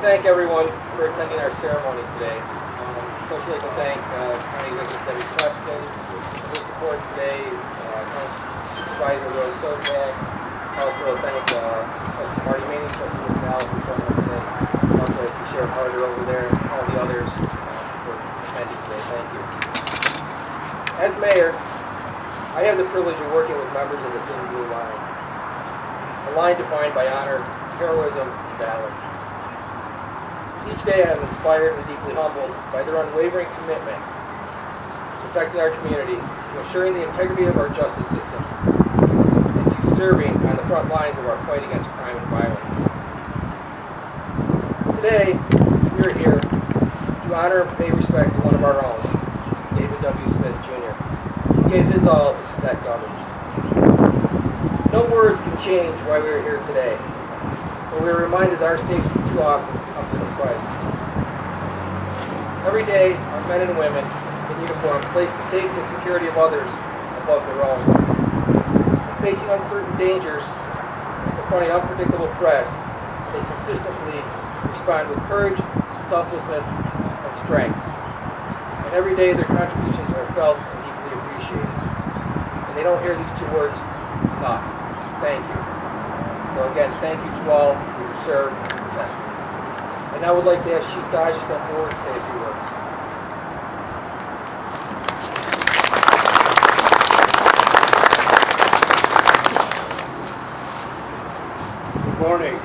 thank everyone for attending our ceremony today. Especially like to thank County Executive Debbie Preston for her support today, County Supervisor Rose Sojak. Also thank Trustee Marty Manning, Trustee McDowell for showing up today. Also I see Sheriff Harder over there, and all the others for attending today. Thank you. As mayor, I have the privilege of working with members of the Thin Blue Line, a line defined by honor, heroism, and valor. Each day I am inspired and deeply humbled by their unwavering commitment to protecting our community, to ensuring the integrity of our justice system, and to serving on the front lines of our fight against crime and violence. Today, we are here to honor and pay respect to one of our own, David W. Smith, Jr. He gave his all to protect others. No words can change why we are here today, but we are reminded that our safety too often comes at a price. Every day, our men and women in uniform place the safety and security of others above their own. Facing uncertain dangers and confronting unpredictable threats, they consistently respond with courage, selflessness, and strength. And every day their contributions are felt and deeply appreciated. And they don't hear these two words enough. Thank you. So again, thank you to all who serve and protect. And I would like to ask Chief Dodge to step forward and say a few words. Good morning.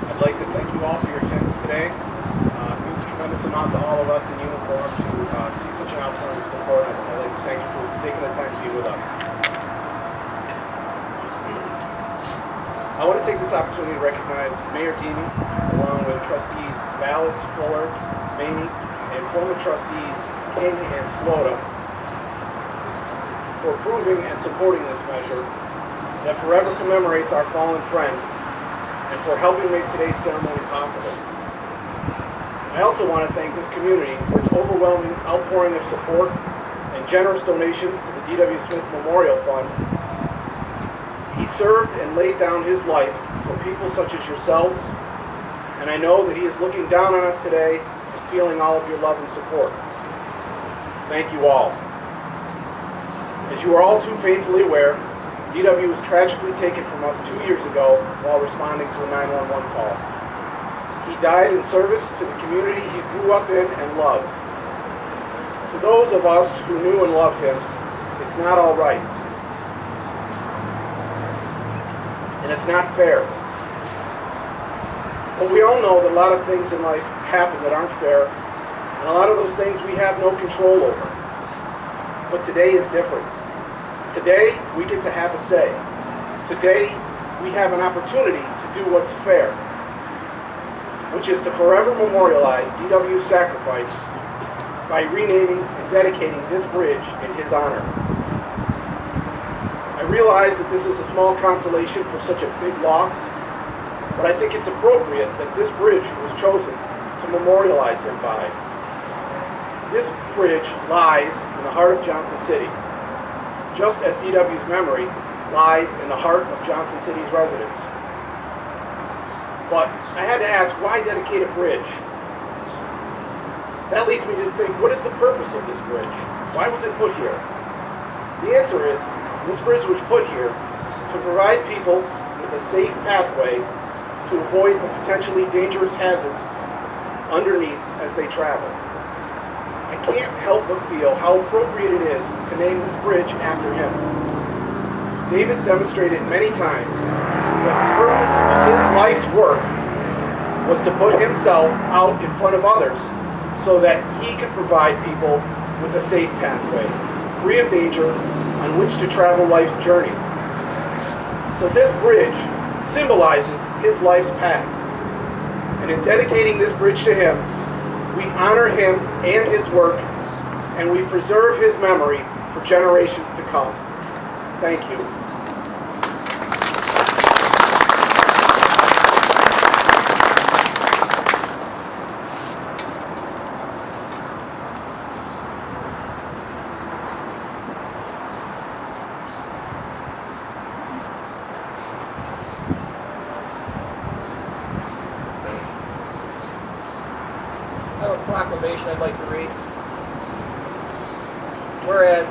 I'd like to thank you all for your attendance today. It means a tremendous amount to all of us in uniform to see such an outpouring of support. I'd like to thank you for taking the time to be with us. I want to take this opportunity to recognize Mayor Deemy, along with Trustees Vallis, Fuller, Maney, and former Trustees King and Slota for approving and supporting this measure that forever commemorates our fallen friend and for helping make today's ceremony possible. I also want to thank this community for its overwhelming outpouring of support and generous donations to the D.W. Smith Memorial Fund. He served and laid down his life for people such as yourselves, and I know that he is looking down on us today and feeling all of your love and support. Thank you all. As you are all too painfully aware, DW was tragically taken from us 2 years ago while responding to a 911 call. He died in service to the community he grew up in and loved. To those of us who knew and loved him, it's not all right. And it's not fair. But we all know that a lot of things in life happen that aren't fair, and a lot of those things we have no control over. But today is different. Today, we get to have a say. Today, we have an opportunity to do what's fair, which is to forever memorialize DW's sacrifice by renaming and dedicating this bridge in his honor. I realize that this is a small consolation for such a big loss, but I think it's appropriate that this bridge was chosen to memorialize him by. This bridge lies in the heart of Johnson City, just as DW's memory lies in the heart of Johnson City's residents. But I had to ask, why dedicate a bridge? That leads me to think, what is the purpose of this bridge? Why was it put here? The answer is, this bridge was put here to provide people with a safe pathway to avoid the potentially dangerous hazards underneath as they travel. I can't help but feel how appropriate it is to name this bridge after him. David demonstrated many times that the purpose of his life's work was to put himself out in front of others so that he could provide people with a safe pathway, free of danger, on which to travel life's journey. So this bridge symbolizes his life's path. And in dedicating this bridge to him, we honor him and his work, and we preserve his memory for generations to come. Thank you. proclamation I'd like to read. Whereas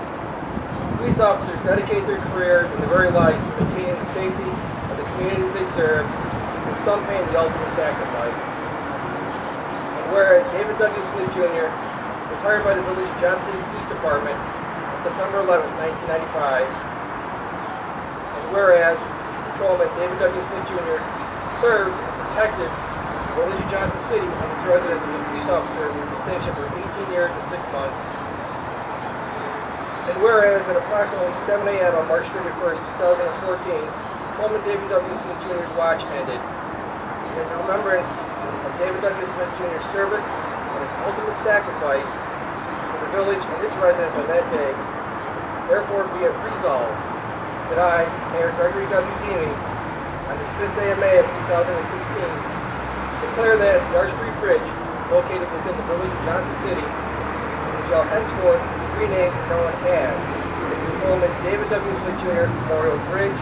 police officers dedicate their careers and their very lives to maintaining the safety of the communities they serve, with some paying the ultimate sacrifice. And whereas David W. Smith Jr. was hired by the Village of Johnson City Police Department on September 11, 1995, and whereas Patrolman David W. Smith Jr. served and protected the Village of Johnson City and its residents as a police officer with distinction for 18 years and 6 months. And whereas at approximately 7 a.m. on March 31st, 2014, Patrolman David W. Smith Jr.'s watch ended. As a remembrance of David W. Smith Jr.'s service and his ultimate sacrifice for the village and its residents on that day, therefore be it resolved that I, Mayor Gregory W. Deemy, on this 5th day of May of 2016, declare that the Arch Street Bridge, located within the Village of Johnson City, shall henceforth be renamed and known as the Patrolman David W. Smith Jr. Memorial Bridge,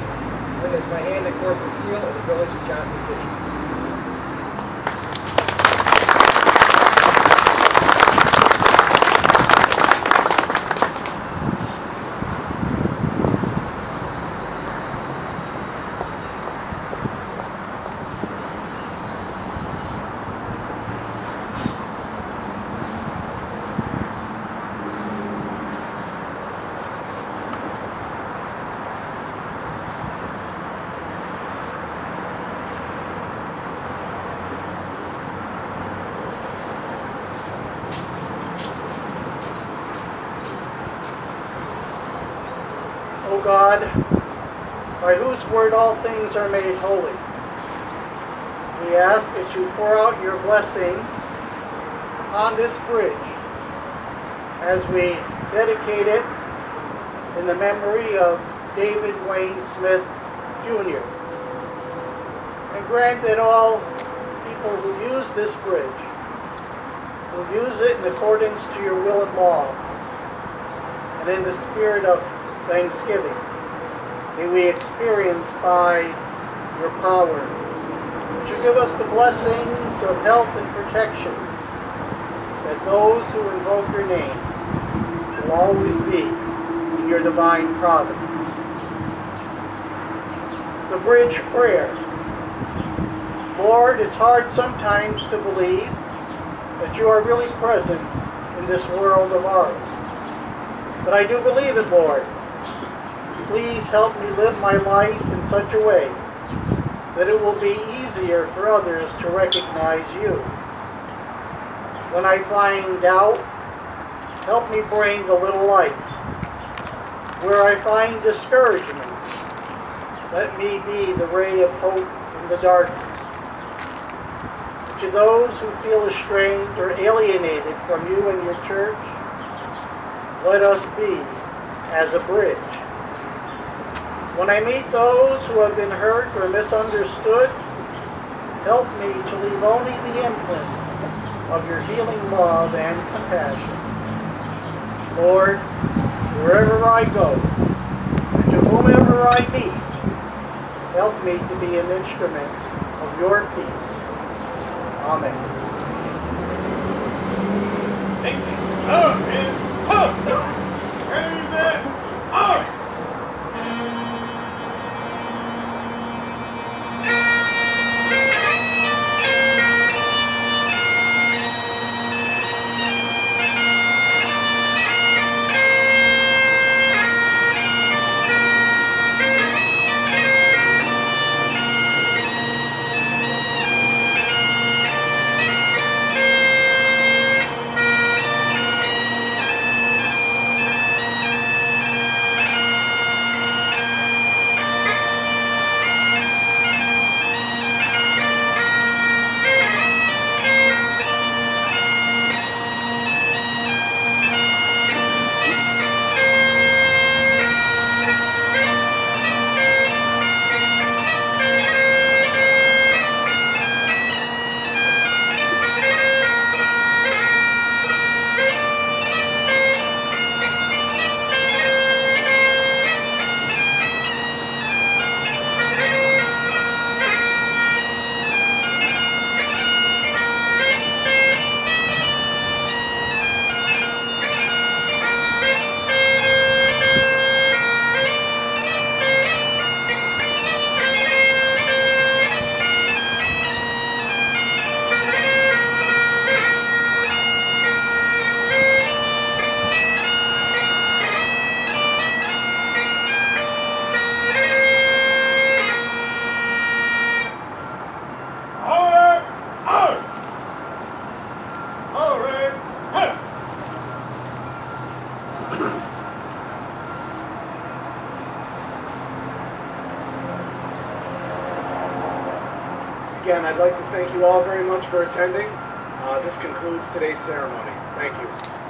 witness my hand and corporate seal of the Village of Johnson City. O God, by whose word all things are made holy, we ask that you pour out your blessing on this bridge as we dedicate it in the memory of David Wayne Smith, Jr. And grant that all people who use this bridge will use it in accordance to your will and law, and in the spirit of thanksgiving may we experience by your power, that you give us the blessings of health and protection, that those who invoke your name will always be in your divine providence. The bridge prayer. Lord, it's hard sometimes to believe that you are really present in this world of ours. But I do believe it, Lord. Please help me live my life in such a way that it will be easier for others to recognize you. When I find doubt, help me bring a little light. Where I find discouragement, let me be the ray of hope in the darkness. To those who feel estranged or alienated from you and your church, let us be as a bridge. When I meet those who have been hurt or misunderstood, help me to leave only the imprint of your healing love and compassion. Lord, wherever I go, and to whomever I meet, help me to be an instrument of your peace. Amen. 18, 10, raise it up! Again, I'd like to thank you all very much for attending. This concludes today's ceremony. Thank you.